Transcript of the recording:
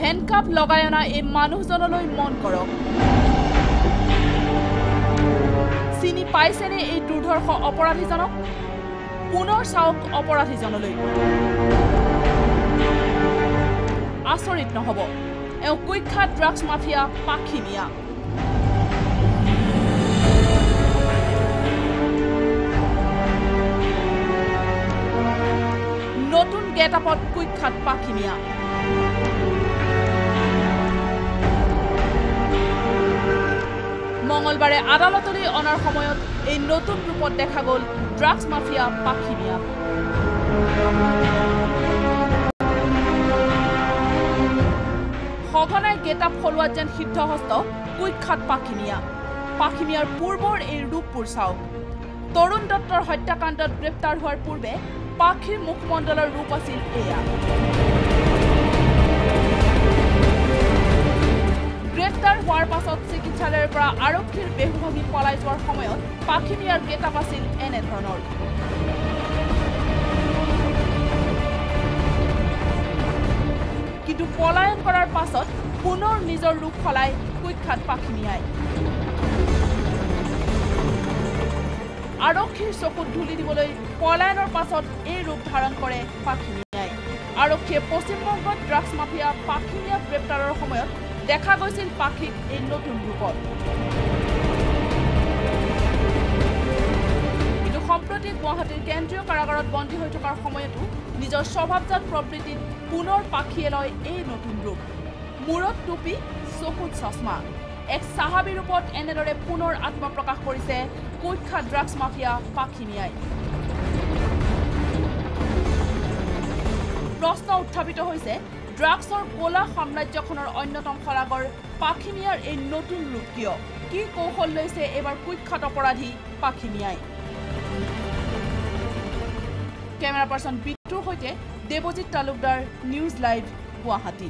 handcuff লগাই অনা এই মানুহজনলৈ মন কৰক চিনি পাইছেনে এই দুৰ্ধৰ্ষ অপৰাধীজনক পুনৰ চাওক অপৰাধীজনলৈ আচৰিত নহব এওঁ কুখ্যাত ড্ৰাগছ মাফিয়া পাখি মিয়া নতুন গেটআপত কুখ্যাত পাখি মিয়া মঙ্গলবাৰে আদালতলৈ অনাৰ সময়ত এই নতুন ৰূপত দেখা গ'ল ড্ৰাগছ মাফিয়া পাখি মিয়া সঘনাই গেটআপ সলোৱাত যেন সিদ্ধহস্ত কুখ্যাত পাখি মিয়াৰ পূৰ্বৰ এই ৰূপবোৰ চাওক তৰুণ দত্তৰ হত্যাকাণ্ডত গ্ৰেপ্তাৰ হোৱাৰ পূৰ্বে পাখিৰ মুখমণ্ডলৰ ৰূপ আছিল এয়া গ্ৰেপ্তাৰ হোৱাৰ পাছত চিকিৎসালয়ৰ পৰা আৰক্ষীৰ বেহু ভাঙি পলাই যোৱাৰ সময়ত পাখি মিয়াৰ গেটআপ আছিল এনেধৰণৰ কিন্তু পলায়ন কৰাৰ পাছত পুনৰ নিজৰ ৰূপ সলাই কুখ্যাত পাখি মিয়াই আৰক্ষীৰ চকুত ধুলি দিবলৈ পলায়নৰ পাছত এই ৰূপ ধাৰণ কৰে পাখি মিয়াই আৰক্ষীয়ে পশ্চিমবংগত ড্ৰাগছ মাফিয়া পাখি মিয়াক গ্ৰেপ্তাৰৰ সময়ত দেখা গৈছিল পাখিক এই নতুন ৰূপত কিন্তু সম্প্ৰতি গুৱাহাটীৰ কেন্দ্ৰীয় কাৰাগাৰত বন্দী হৈ থকাৰ সময়তো নিজৰ স্বভাৱজাত প্ৰবৃত্তিত পুনৰ পাখিয়ে লয় এই নতুন ৰূপ মূৰত টুপি চকুত চশমা এক সাহাবী ৰূপত এনেদৰে পুনৰ আত্মপ্ৰকাশ কৰিছে কুখ্যাত ড্ৰাগছ মাফিয়া পাখি মিয়াই প্ৰশ্ন উত্থাপিত হৈছে ড্ৰাগছৰ কোলা সাম্ৰাজ্যখনৰ অন্যতম সলাগৰ পাখি মিয়াৰ এই নতুন ৰূপ কিয় কি কৌশল লৈছে এবাৰ কুখ্যাত অপৰাধী পাখি মিয়াই কেমেৰা পাৰ্চন বিটুৰ সৈতে দেৱজিৎ তালুকদাৰ নিউজ লাইভ গুৱাহাটী